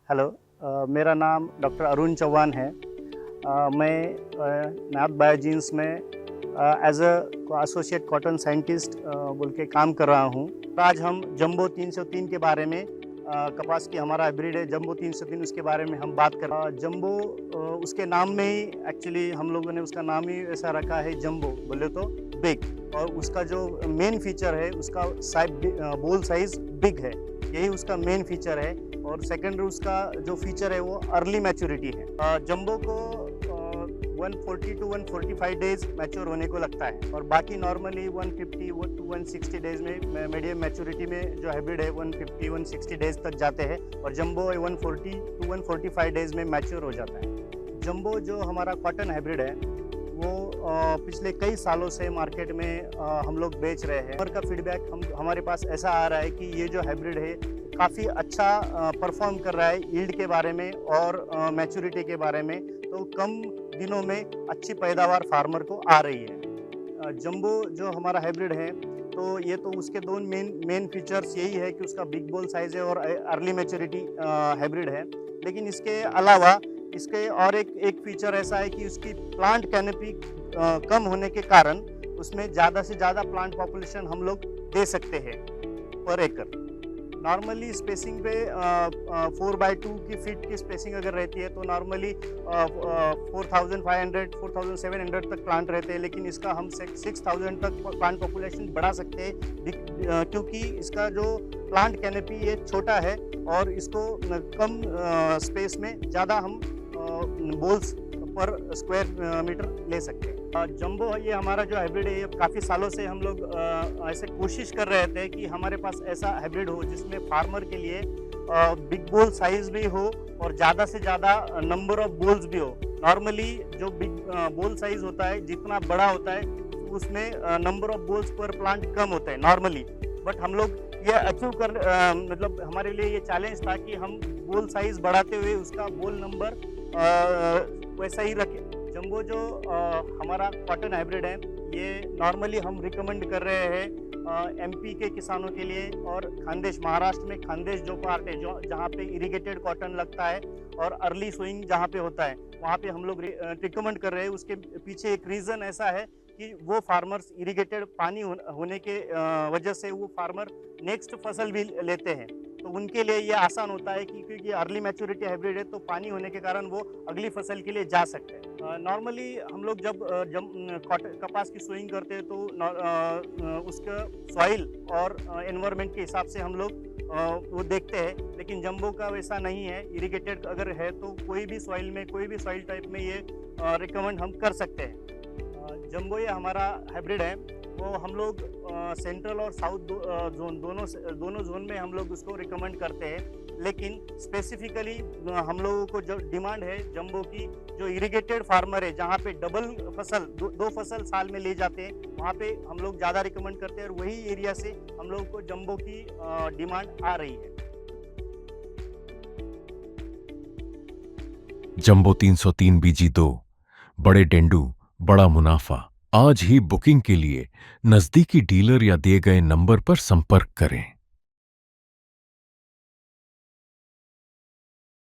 Hello, मेरा नाम doctor Arun Chauhan है। मैं नाथ बायोजीन्स में as a associate cotton scientist बोल के काम कर रहा हूँ। आज हम जंबो 303 के बारे में कपास की हमारा हाइब्रिड है जंबो 303, उसके बारे में हम बात कर रहे हैं। जंबो उसके नाम में ही एक्चुअली हम लोगों ने उसका नाम ही ऐसा रखा है, जंबो बोले तो बिग, और उसका जो मेन फीचर है उसका बोल साइज बिग है, यही उसका मेन फीचर है। और सेकेंडरी उसका जो फीचर है वो अर्ली मैच्योरिटी है। जंबो को 140 टू 145 डेज मैच्योर होने को लगता है, और बाकी नॉर्मली 150 टू 160 डेज में मीडियम मैच्योरिटी में जो हाइब्रिड है 150 160 डेज तक जाते हैं, और जंबो 140 टू 145 डेज में मैच्योर हो जाता है। जंबो जो हमारा कॉटन हाइब्रिड है वो पिछले कई सालों से मार्केट में हम लोग बेच रहे हैं। और का फीडबैक हमारे पास ऐसा आ रहा है कि ये जो हाइब्रिड है काफ़ी अच्छा परफॉर्म कर रहा है यील्ड के बारे में और मैच्योरिटी के बारे में, तो कम दिनों में अच्छी पैदावार फार्मर को आ रही है। जंबो जो हमारा हाइब्रिड है तो ये तो उसके दो मेन फीचर्स यही है कि उसका बिग बोल साइज है और अर्ली मैच्योरिटी हाइब्रिड है। लेकिन इसके अलावा इसके और एक फीचर ऐसा है कि उसकी प्लांट कैनोपी कम होने के कारण उसमें ज़्यादा से ज़्यादा प्लांट पॉपुलेशन हम लोग दे सकते हैं पर एकड़। नॉर्मली स्पेसिंग पे 4x2 की फीट की स्पेसिंग अगर रहती है तो नॉर्मली 4500 4700 तक प्लांट रहते हैं, लेकिन इसका हम 6000 तक प्लांट पॉपुलेशन बढ़ा सकते हैं क्योंकि इसका जो प्लांट कैनोपी ये छोटा है और इसको कम स्पेस में ज़्यादा हम बोल्स पर स्क्वायर मीटर ले सकते हैं। जंबो ये हमारा जो हाइब्रिड है, ये काफ़ी सालों से हम लोग ऐसे कोशिश कर रहे थे कि हमारे पास ऐसा हाइब्रिड हो जिसमें फार्मर के लिए बिग बोल साइज भी हो और ज़्यादा से ज़्यादा नंबर ऑफ बोल्स भी हो। नॉर्मली जो बिग बोल साइज होता है जितना बड़ा होता है उसमें नंबर ऑफ बोल्स पर प्लांट कम होता है नॉर्मली, बट हम लोग ये अचीव कर मतलब हमारे लिए ये चैलेंज था कि हम बोल साइज बढ़ाते हुए उसका बोल नंबर वैसा ही रखें। जंबो जो हमारा कॉटन हाइब्रिड है ये नॉर्मली हम रिकमेंड कर रहे हैं एमपी के किसानों के लिए, और खानदेश महाराष्ट्र में खानदेश जो पार्ट है जो जहाँ पे इरिगेटेड कॉटन लगता है और अर्ली सोइंग जहाँ पे होता है वहाँ पे हम लोग रिकमेंड कर रहे हैं। उसके पीछे एक रीज़न ऐसा है कि वो फार्मर्स इरिगेटेड पानी होने के वजह से वो फार्मर नेक्स्ट फसल भी लेते हैं, तो उनके लिए ये आसान होता है कि क्योंकि अर्ली मैच्योरिटी हाइब्रिड है तो पानी होने के कारण वो अगली फसल के लिए जा सकते हैं। नॉर्मली हम लोग जब कपास की सोइंग करते हैं तो उसका सॉइल और एनवायरनमेंट के हिसाब से हम लोग वो देखते हैं, लेकिन जंबो का वैसा नहीं है। इरिगेटेड अगर है तो कोई भी सॉइल में कोई भी सॉइल टाइप में ये रिकमेंड हम कर सकते हैं। जंबो ये हमारा हाइब्रिड है वो हम लोग सेंट्रल और साउथ जोन दोनों जोन में हम लोग उसको रिकमेंड करते हैं, लेकिन स्पेसिफिकली हम लोगों को जो डिमांड है जंबो की, जो इरिगेटेड फार्मर है जहाँ पे डबल फसल दो फसल साल में ले जाते हैं वहाँ पे हम लोग ज़्यादा रिकमेंड करते हैं, और वही एरिया से हम लोगों को जंबो की डिमांड आ रही है। जंबो 303 BG2 बड़े डेंडू बड़ा मुनाफा। आज ही बुकिंग के लिए नजदीकी डीलर या दिए गए नंबर पर संपर्क करें।